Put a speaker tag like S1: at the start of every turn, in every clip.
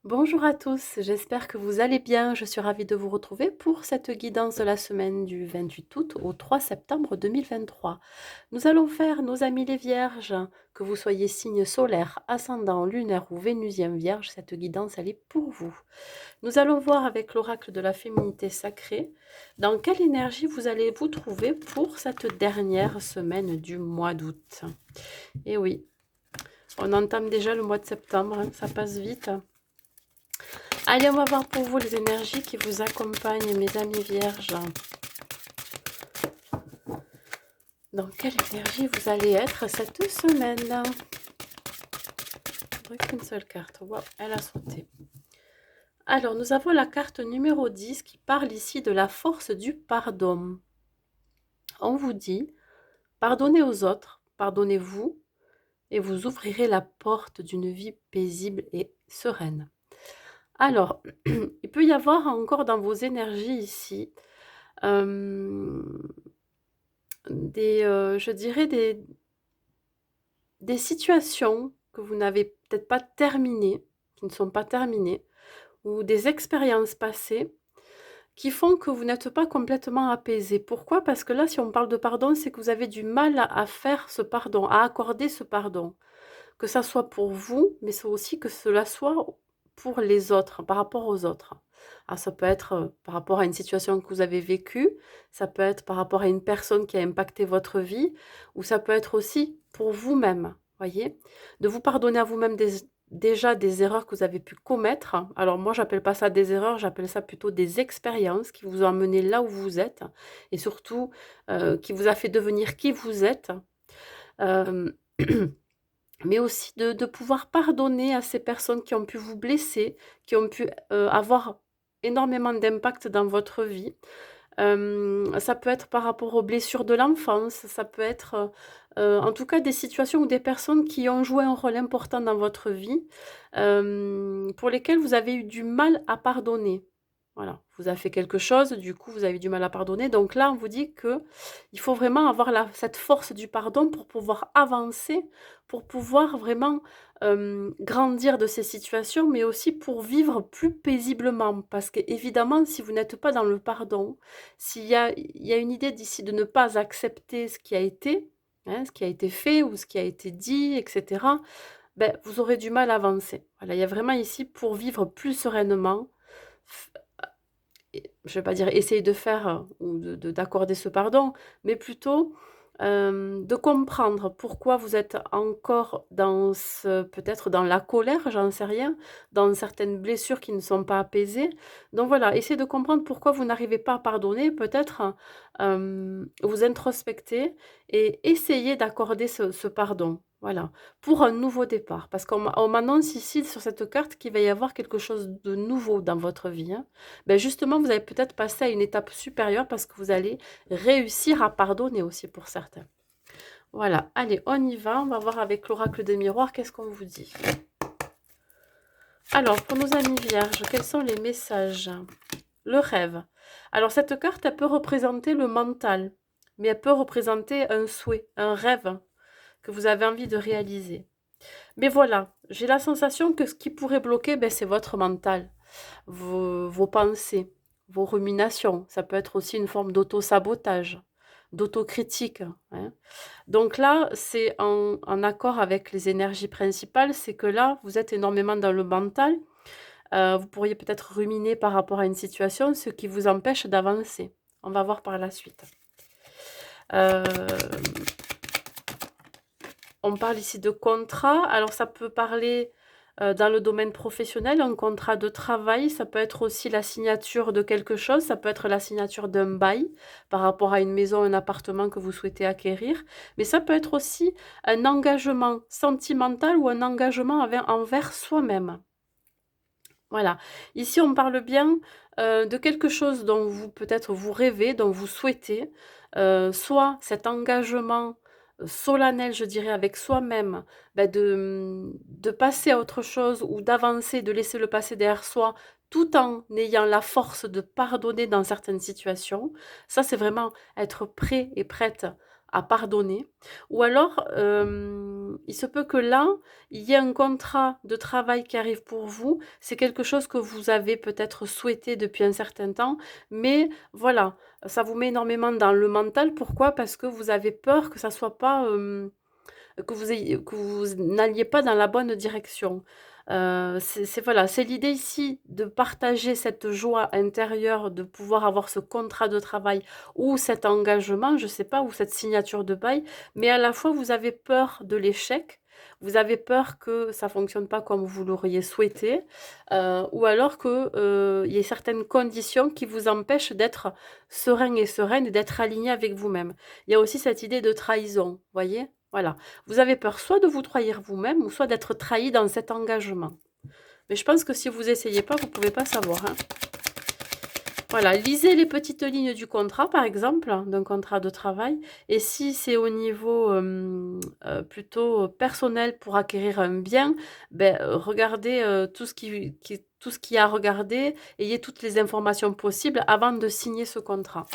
S1: Bonjour à tous, j'espère que vous allez bien. Je suis ravie de vous retrouver pour cette guidance de la semaine du 28 août au 3 septembre 2023. Nous allons faire, nos amis les vierges, que vous soyez signe solaire, ascendant, lunaire ou vénusien vierge, cette guidance elle est pour vous. Nous allons voir avec l'oracle de la féminité sacrée dans quelle énergie vous allez vous trouver pour cette dernière semaine du mois d'août. Et oui, on entame déjà le mois de septembre, hein, ça passe vite. Allez, on va voir pour vous les énergies qui vous accompagnent, mes amis vierges. Dans quelle énergie vous allez être cette semaine? Qu'une seule carte. Wow, elle a sauté. Alors, nous avons la carte numéro 10 qui parle ici de la force du pardon. On vous dit, pardonnez aux autres, pardonnez-vous, et vous ouvrirez la porte d'une vie paisible et sereine. Alors, il peut y avoir encore dans vos énergies ici je dirais des situations que vous n'avez peut-être pas terminées, qui ne sont pas terminées, ou des expériences passées qui font que vous n'êtes pas complètement apaisé. Pourquoi? Parce que là, si on parle de pardon, c'est que vous avez du mal à faire ce pardon, à accorder ce pardon. Que ça soit pour vous, mais c'est aussi que cela soit pour les autres, par rapport aux autres. Alors ça peut être par rapport à une situation que vous avez vécue, ça peut être par rapport à une personne qui a impacté votre vie, ou ça peut être aussi pour vous-même, voyez? De vous pardonner à vous-même déjà des erreurs que vous avez pu commettre. Alors moi, j'appelle pas ça des erreurs, j'appelle ça plutôt des expériences qui vous ont amené là où vous êtes, et surtout qui vous a fait devenir qui vous êtes. Euh, mais aussi de pouvoir pardonner à ces personnes qui ont pu vous blesser, qui ont pu avoir énormément d'impact dans votre vie. Ça peut être par rapport aux blessures de l'enfance, ça peut être en tout cas des situations ou des personnes qui ont joué un rôle important dans votre vie, pour lesquelles vous avez eu du mal à pardonner. Voilà, vous avez fait quelque chose, du coup vous avez du mal à pardonner. Donc là, on vous dit que il faut vraiment avoir cette force du pardon pour pouvoir avancer, pour pouvoir vraiment grandir de ces situations, mais aussi pour vivre plus paisiblement. Parce qu'évidemment, si vous n'êtes pas dans le pardon, il y a une idée d'ici de ne pas accepter ce qui a été, hein, ce qui a été fait ou ce qui a été dit, etc., ben, vous aurez du mal à avancer. Voilà, il y a vraiment ici pour vivre plus sereinement, je ne vais pas dire essayer de faire ou d'accorder ce pardon, mais plutôt de comprendre pourquoi vous êtes encore dans peut-être dans la colère, j'en sais rien, dans certaines blessures qui ne sont pas apaisées. Donc voilà, essayez de comprendre pourquoi vous n'arrivez pas à pardonner, peut-être vous introspecter et essayer d'accorder ce pardon. Voilà, pour un nouveau départ. Parce qu'on m'annonce ici sur cette carte qu'il va y avoir quelque chose de nouveau dans votre vie, hein. Ben justement, vous allez peut-être passer à une étape supérieure parce que vous allez réussir à pardonner aussi pour certains. Voilà, allez, on y va. On va voir avec l'oracle des miroirs, qu'est-ce qu'on vous dit. Alors, pour nos amis vierges, quels sont les messages? Le rêve. Alors, cette carte, elle peut représenter le mental, mais elle peut représenter un souhait, un rêve que vous avez envie de réaliser. Mais voilà, j'ai la sensation que ce qui pourrait bloquer, ben, c'est votre mental, vos pensées, vos ruminations. Ça peut être aussi une forme d'auto-sabotage, d'autocritique, hein. Donc là, c'est en accord avec les énergies principales, c'est que là, vous êtes énormément dans le mental. Vous pourriez peut-être ruminer par rapport à une situation, ce qui vous empêche d'avancer. On va voir par la suite. Euh, On parle ici de contrat. Alors, ça peut parler dans le domaine professionnel, un contrat de travail. Ça peut être aussi la signature de quelque chose. Ça peut être la signature d'un bail par rapport à une maison, un appartement que vous souhaitez acquérir. Mais ça peut être aussi un engagement sentimental ou un engagement envers soi-même. Voilà. Ici, on parle bien de quelque chose dont vous peut-être vous rêvez, dont vous souhaitez, soit cet engagement solennel, je dirais, avec soi-même, ben de passer à autre chose ou d'avancer, de laisser le passé derrière soi, tout en ayant la force de pardonner dans certaines situations. Ça, c'est vraiment être prêt et prête à pardonner. Ou alors, il se peut que là, il y ait un contrat de travail qui arrive pour vous. C'est quelque chose que vous avez peut-être souhaité depuis un certain temps, mais voilà, ça vous met énormément dans le mental. Pourquoi? Parce que vous avez peur que ça soit pas, que vous n'alliez pas dans la bonne direction. C'est voilà, c'est l'idée ici de partager cette joie intérieure, de pouvoir avoir ce contrat de travail ou cet engagement, je sais pas, ou cette signature de bail, mais à la fois vous avez peur de l'échec, vous avez peur que ça fonctionne pas comme vous l'auriez souhaité, ou alors que, il y ait certaines conditions qui vous empêchent d'être serein et sereine et d'être aligné avec vous-même. Il y a aussi cette idée de trahison, voyez? Voilà. Vous avez peur soit de vous trahir vous-même ou soit d'être trahi dans cet engagement. Mais je pense que si vous essayez pas, vous pouvez pas savoir, hein. Voilà, lisez les petites lignes du contrat, par exemple, hein, d'un contrat de travail. Et si c'est au niveau plutôt personnel pour acquérir un bien, ben, regardez tout ce qu'il y a à regarder, ayez toutes les informations possibles avant de signer ce contrat.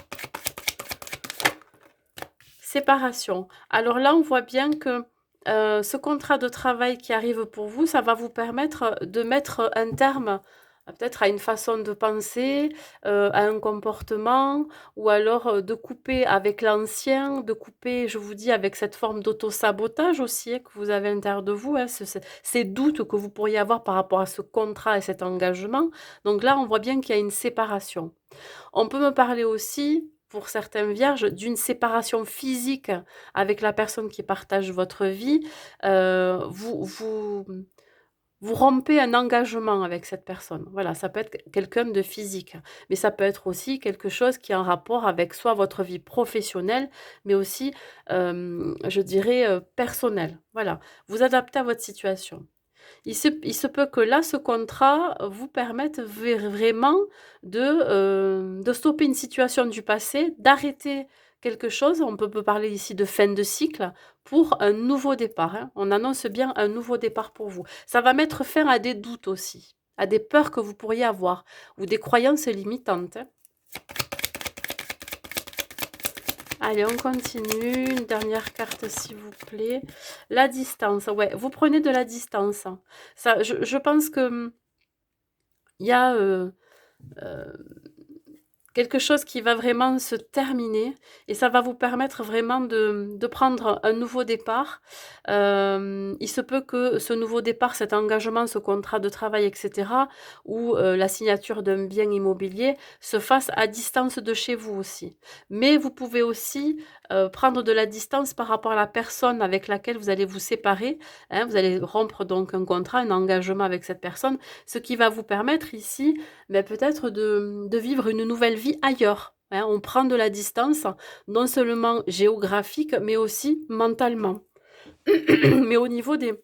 S1: Séparation. Alors là, on voit bien que ce contrat de travail qui arrive pour vous, ça va vous permettre de mettre un terme peut-être à une façon de penser, à un comportement, ou alors de couper avec l'ancien, de couper, je vous dis, avec cette forme d'auto-sabotage aussi, hein, que vous avez à l'intérieur de vous, hein, ces doutes que vous pourriez avoir par rapport à ce contrat et cet engagement. Donc là, on voit bien qu'il y a une séparation. On peut me parler aussi, pour certaines vierges, d'une séparation physique avec la personne qui partage votre vie. Vous rompez un engagement avec cette personne. Voilà, ça peut être quelqu'un de physique, mais ça peut être aussi quelque chose qui est en rapport avec soit votre vie professionnelle, mais aussi, je dirais, personnelle. Voilà, vous adaptez à votre situation. Il se peut que là, ce contrat vous permette vraiment de stopper une situation du passé, d'arrêter quelque chose. On peut parler ici de fin de cycle pour un nouveau départ, hein. On annonce bien un nouveau départ pour vous. Ça va mettre fin à des doutes aussi, à des peurs que vous pourriez avoir ou des croyances limitantes, hein. Allez, on continue. Une dernière carte, s'il vous plaît. La distance. Ouais, vous prenez de la distance, hein. Ça, je pense que il y a euh, quelque chose qui va vraiment se terminer et ça va vous permettre vraiment de prendre un nouveau départ. Il se peut que ce nouveau départ, cet engagement, ce contrat de travail, etc., ou la signature d'un bien immobilier se fasse à distance de chez vous aussi. Mais vous pouvez aussi prendre de la distance par rapport à la personne avec laquelle vous allez vous séparer, hein. Vous allez rompre donc un contrat, un engagement avec cette personne, ce qui va vous permettre ici mais peut-être de vivre une nouvelle vie ailleurs, hein. On prend de la distance, non seulement géographique, mais aussi mentalement. Mais au niveau des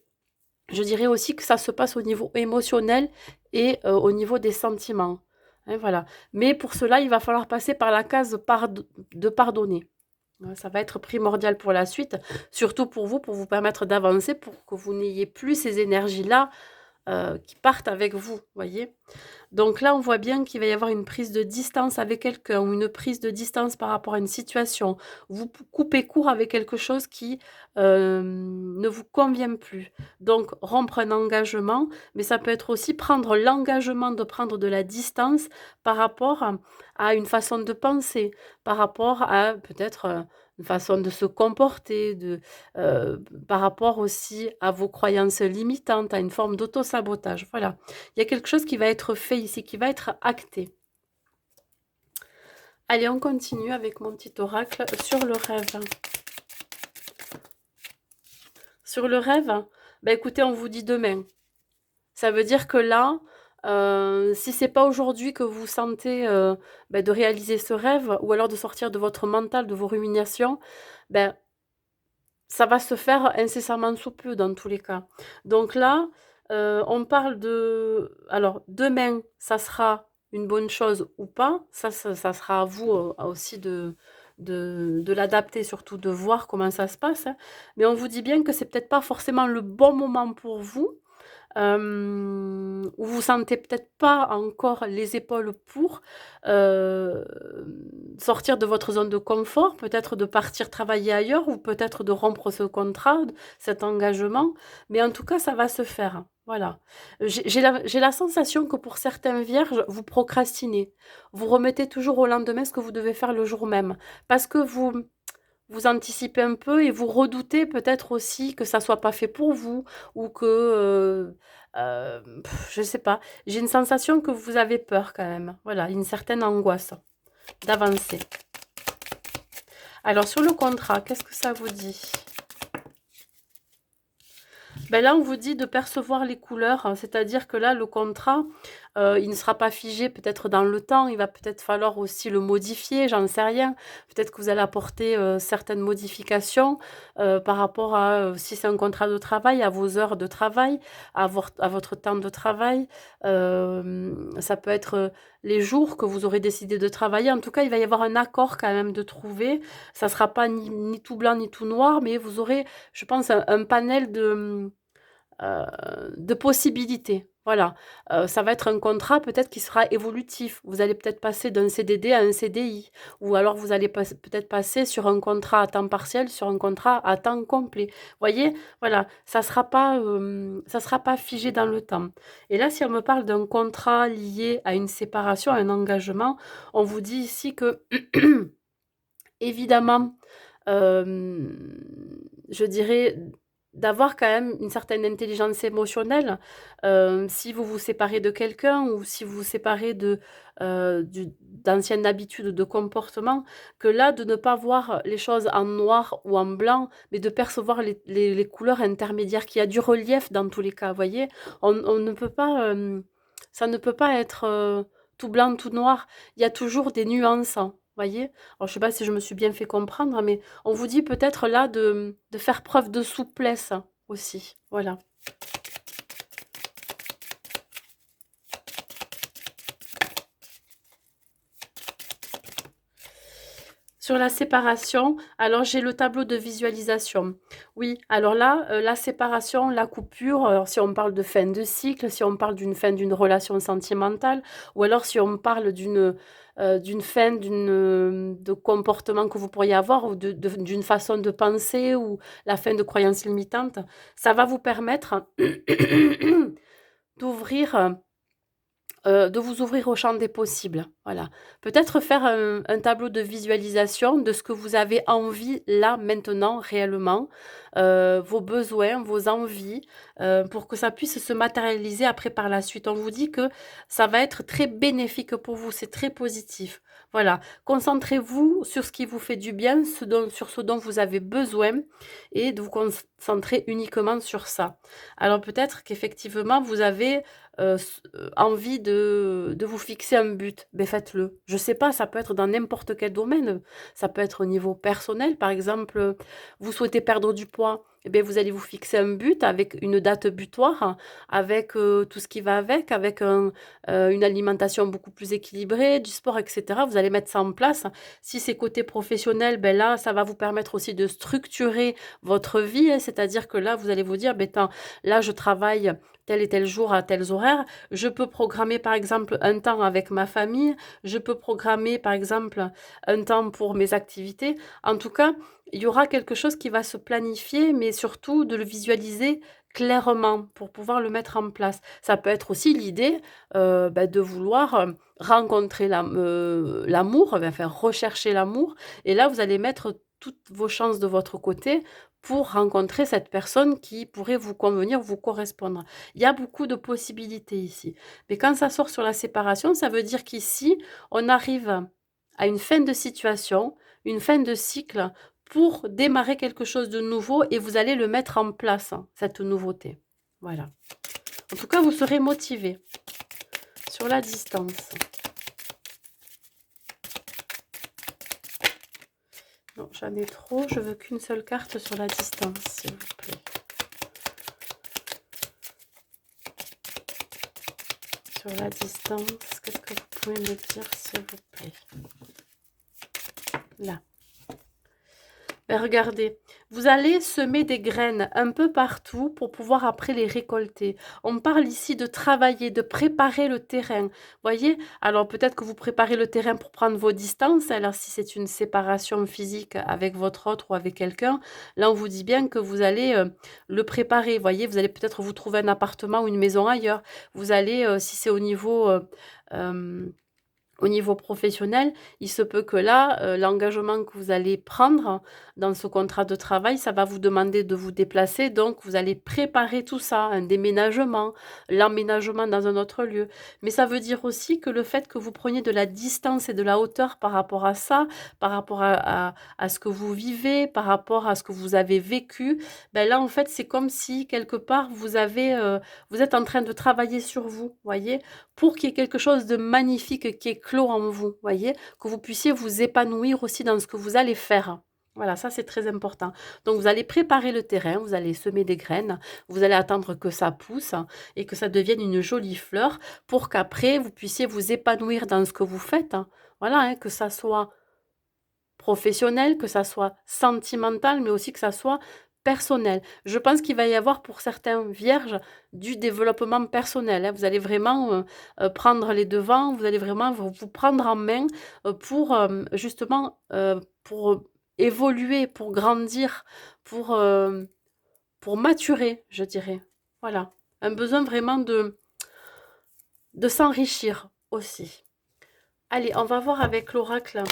S1: je dirais aussi que ça se passe au niveau émotionnel et au niveau des sentiments, hein, voilà. Mais pour cela, il va falloir passer par la case de pardonner. Ça va être primordial pour la suite, surtout pour vous permettre d'avancer, pour que vous n'ayez plus ces énergies-là, qui partent avec vous, voyez? Donc là, on voit bien qu'il va y avoir une prise de distance avec quelqu'un ou une prise de distance par rapport à une situation. Vous coupez court avec quelque chose qui ne vous convient plus. Donc, rompre un engagement, mais ça peut être aussi prendre l'engagement de prendre de la distance par rapport à une façon de penser, par rapport à peut-être une façon de se comporter, euh, par rapport aussi à vos croyances limitantes, à une forme d'auto-sabotage. Voilà. Il y a quelque chose qui va être fait ici, qui va être acté. Allez, on continue avec mon petit oracle sur le rêve. Sur le rêve, bah écoutez, on vous dit demain. Ça veut dire que là, si c'est pas aujourd'hui que vous sentez de réaliser ce rêve, ou alors de sortir de votre mental, de vos ruminations, ben, ça va se faire incessamment sous peu dans tous les cas. Donc là, on parle de... Alors, demain, ça sera une bonne chose ou pas. Ça sera à vous aussi de l'adapter, surtout de voir comment ça se passe, hein. Mais on vous dit bien que c'est peut-être pas forcément le bon moment pour vous. où vous sentez peut-être pas encore les épaules pour euh, sortir de votre zone de confort, peut-être de partir travailler ailleurs ou peut-être de rompre ce contrat, cet engagement, mais en tout cas, ça va se faire. Voilà. J'ai la sensation que pour certains vierges, vous procrastinez. Vous remettez toujours au lendemain ce que vous devez faire le jour même. Parce que vous anticipez un peu et vous redoutez peut-être aussi que ça soit pas fait pour vous ou que, je sais pas. J'ai une sensation que vous avez peur quand même. Voilà, une certaine angoisse d'avancer. Alors sur le contrat, qu'est-ce que ça vous dit? Ben là, on vous dit de percevoir les couleurs, hein, c'est-à-dire que là, le contrat, il ne sera pas figé peut-être dans le temps, il va peut-être falloir aussi le modifier, j'en sais rien. Peut-être que vous allez apporter certaines modifications par rapport à, si c'est un contrat de travail, à vos heures de travail, à votre temps de travail. Ça peut être les jours que vous aurez décidé de travailler. En tout cas, il va y avoir un accord quand même de trouver. Ça ne sera pas ni tout blanc ni tout noir, mais vous aurez, je pense, un panel de possibilités. Voilà. Ça va être un contrat peut-être qui sera évolutif. Vous allez peut-être passer d'un CDD à un CDI. Ou alors vous allez peut-être passer sur un contrat à temps partiel, sur un contrat à temps complet. Voyez, voilà, ça sera pas figé dans le temps. Et là, si on me parle d'un contrat lié à une séparation, à un engagement, on vous dit ici que, évidemment, je dirais d'avoir quand même une certaine intelligence émotionnelle. Si vous vous séparez de quelqu'un ou si vous vous séparez d'anciennes habitudes de comportement, que là, de ne pas voir les choses en noir ou en blanc, mais de percevoir les couleurs intermédiaires, qu'il y a du relief dans tous les cas, vous voyez. On ne peut pas, ça ne peut pas être tout blanc, tout noir. Il y a toujours des nuances, hein, voyez. Alors, je sais pas si je me suis bien fait comprendre, mais on vous dit peut-être là de faire preuve de souplesse aussi. Voilà. Sur la séparation, alors j'ai le tableau de visualisation. Oui, alors là, la séparation, la coupure, alors si on parle de fin de cycle, si on parle d'une fin d'une relation sentimentale, ou alors si on parle d'une fin de comportement que vous pourriez avoir, ou d'une façon de penser, ou la fin de croyances limitantes, ça va vous permettre d'ouvrir de vous ouvrir au champ des possibles, voilà. Peut-être faire un tableau de visualisation de ce que vous avez envie là, maintenant, réellement, vos besoins, vos envies, pour que ça puisse se matérialiser après par la suite. On vous dit que ça va être très bénéfique pour vous, c'est très positif. Voilà, concentrez-vous sur ce qui vous fait du bien, sur ce dont vous avez besoin et de vous concentrer uniquement sur ça. Alors peut-être qu'effectivement, vous avez envie de vous fixer un but, ben faites-le. Je sais pas, ça peut être dans n'importe quel domaine. Ça peut être au niveau personnel, par exemple, vous souhaitez perdre du poids, eh bien, vous allez vous fixer un but avec une date butoir, hein, avec tout ce qui va avec une alimentation beaucoup plus équilibrée, du sport, etc. Vous allez mettre ça en place. Si c'est côté professionnel, ben là, ça va vous permettre aussi de structurer votre vie, hein, c'est-à-dire que là, vous allez vous dire, ben, là, je travaille tel et tel jour à tels horaires. Je peux programmer par exemple un temps avec ma famille. Je peux programmer par exemple un temps pour mes activités. En tout cas, il y aura quelque chose qui va se planifier, mais surtout de le visualiser clairement pour pouvoir le mettre en place. Ça peut être aussi l'idée de vouloir rencontrer l'amour, enfin rechercher l'amour. Et là, vous allez mettre toutes vos chances de votre côté pour rencontrer cette personne qui pourrait vous convenir, vous correspondre. Il y a beaucoup de possibilités ici. Mais quand ça sort sur la séparation, ça veut dire qu'ici, on arrive à une fin de situation, une fin de cycle pour démarrer quelque chose de nouveau et vous allez le mettre en place, hein, cette nouveauté. Voilà. En tout cas, vous serez motivé sur la distance. Non, j'en ai trop. Je veux qu'une seule carte sur la distance, s'il vous plaît. Sur la distance, qu'est-ce que vous pouvez me dire, s'il vous plaît? Là. Ben regardez, Vous allez semer des graines un peu partout pour pouvoir après les récolter. On parle ici de travailler, de préparer le terrain. Voyez? Alors peut-être que vous préparez le terrain pour prendre vos distances. Alors si c'est une séparation physique avec votre autre ou avec quelqu'un, là on vous dit bien que vous allez le préparer. Voyez? Vous allez peut-être vous trouver un appartement ou une maison ailleurs. Vous allez, si c'est euh, au niveau professionnel, il se peut que là, l'engagement que vous allez prendre dans ce contrat de travail, ça va vous demander de vous déplacer, donc vous allez préparer tout ça, un déménagement, l'emménagement dans un autre lieu. Mais ça veut dire aussi que le fait que vous preniez de la distance et de la hauteur par rapport à ça, par rapport à ce que vous vivez, par rapport à ce que vous avez vécu, ben là, en fait, c'est comme si quelque part, vous êtes en train de travailler sur vous, voyez? Pour qu'il y ait quelque chose de magnifique qui éclot en vous, voyez? Que vous puissiez vous épanouir aussi dans ce que vous allez faire. Voilà, ça c'est très important. Donc vous allez préparer le terrain, vous allez semer des graines, vous allez attendre que ça pousse et que ça devienne une jolie fleur pour qu'après vous puissiez vous épanouir dans ce que vous faites. Voilà, hein, que ça soit professionnel, que ça soit sentimental, mais aussi que ça soit personnel. Je pense qu'il va y avoir pour certains vierges du développement personnel, hein. Vous allez vraiment prendre les devants, vous allez vraiment vous prendre en main pour justement pour évoluer, pour grandir, pour, euh, pour maturer, je dirais. Voilà. Un besoin vraiment de s'enrichir aussi. Allez, on va voir avec l'oracle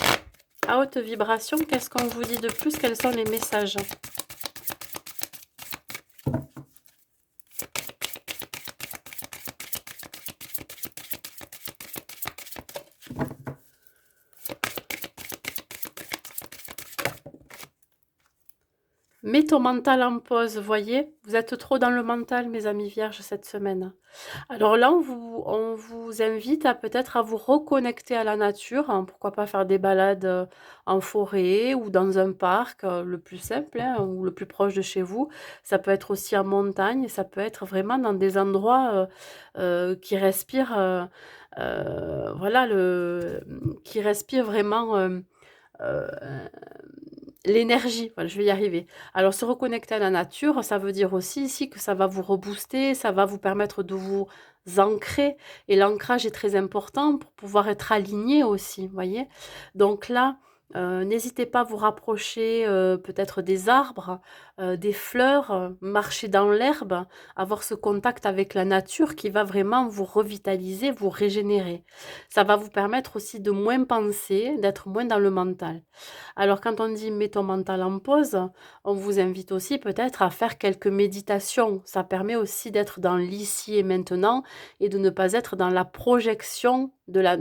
S1: à haute vibration, qu'est-ce qu'on vous dit de plus? Quels sont les messages? Mets ton mental en pause, voyez? Vous êtes trop dans le mental, mes amis vierges, cette semaine. Alors là, on vous invite à peut-être à vous reconnecter à la nature, hein. Pourquoi pas faire des balades en forêt ou dans un parc, le plus simple, hein, ou le plus proche de chez vous. Ça peut être aussi en montagne, ça peut être vraiment dans des endroits qui respirent, voilà, qui respirent vraiment euh, l'énergie. Voilà, je vais y arriver. Alors, se reconnecter à la nature, ça veut dire aussi ici que ça va vous rebooster, ça va vous permettre de vous ancrer. Et l'ancrage est très important pour pouvoir être aligné aussi, vous voyez. Donc là, n'hésitez pas à vous rapprocher peut-être des arbres, des fleurs, marcher dans l'herbe, avoir ce contact avec la nature qui va vraiment vous revitaliser, vous régénérer. Ça va vous permettre aussi de moins penser, d'être moins dans le mental. Alors quand on dit mets ton mental en pause, on vous invite aussi peut-être à faire quelques méditations. Ça permet aussi d'être dans l'ici et maintenant et de ne pas être dans la projection dans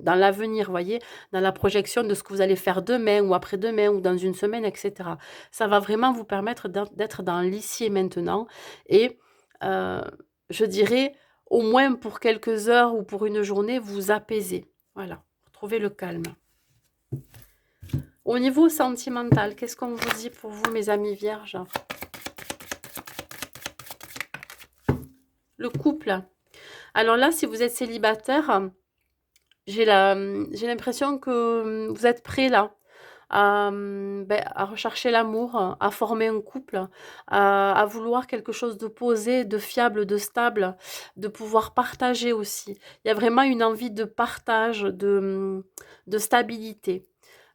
S1: l'avenir, voyez, dans la projection de ce que vous allez faire demain ou après-demain ou dans une semaine, etc. Ça va vraiment vous permettre d'être dans l'ici et maintenant et euh, je dirais au moins pour quelques heures ou pour une journée, vous apaiser. Voilà, retrouvez le calme. Au niveau sentimental, qu'est-ce qu'on vous dit pour vous, mes amis vierges? Le couple. Alors là, si vous êtes célibataire, j'ai l'impression que vous êtes prêt là à rechercher l'amour, à former un couple, à vouloir quelque chose de posé, de fiable, de stable, de pouvoir partager aussi. Il y a vraiment une envie de partage, de stabilité.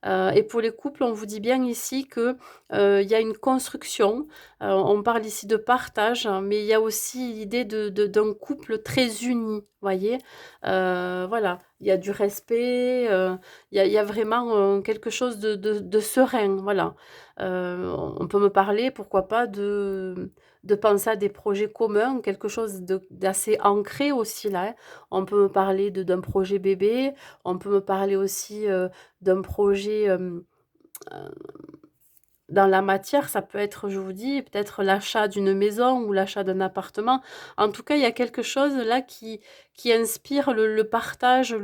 S1: Et pour les couples, on vous dit bien ici que il y a une construction. On parle ici de partage, hein, mais il y a aussi l'idée d'un couple très uni, voyez. Voilà, il y a du respect, il y a vraiment quelque chose de serein, voilà. On peut me parler, pourquoi pas, de penser à des projets communs, quelque chose d'assez ancré aussi là, hein. On peut me parler d'un projet bébé, on peut me parler aussi d'un projet euh, dans la matière, ça peut être, je vous dis, peut-être l'achat d'une maison ou l'achat d'un appartement. En tout cas, il y a quelque chose là qui inspire le partage,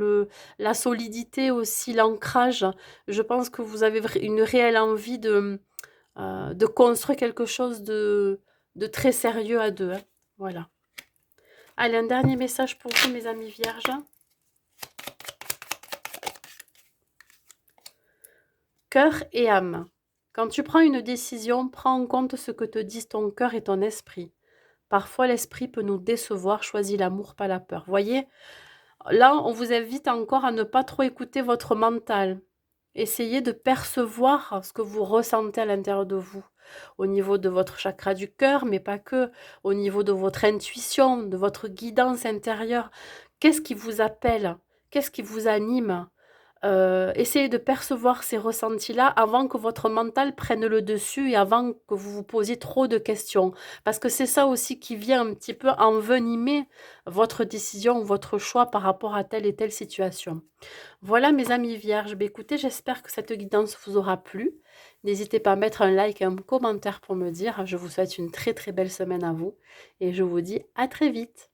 S1: la solidité aussi, l'ancrage. Je pense que vous avez une réelle envie de construire quelque chose de très sérieux à deux, hein. Voilà. Allez, un dernier message pour vous, mes amis vierges. Cœur et âme. Quand tu prends une décision, prends en compte ce que te disent ton cœur et ton esprit. Parfois, l'esprit peut nous décevoir, choisis l'amour, pas la peur. Voyez, là, on vous invite encore à ne pas trop écouter votre mental. Essayez de percevoir ce que vous ressentez à l'intérieur de vous, au niveau de votre chakra du cœur, mais pas que, au niveau de votre intuition, de votre guidance intérieure. Qu'est-ce qui vous appelle? Qu'est-ce qui vous anime? Essayez de percevoir ces ressentis-là avant que votre mental prenne le dessus et avant que vous vous posiez trop de questions. Parce que c'est ça aussi qui vient un petit peu envenimer votre décision ou votre choix par rapport à telle et telle situation. Voilà mes amis vierges, bah, écoutez, j'espère que cette guidance vous aura plu. N'hésitez pas à mettre un like et un commentaire pour me dire. Je vous souhaite une très très belle semaine à vous et je vous dis à très vite.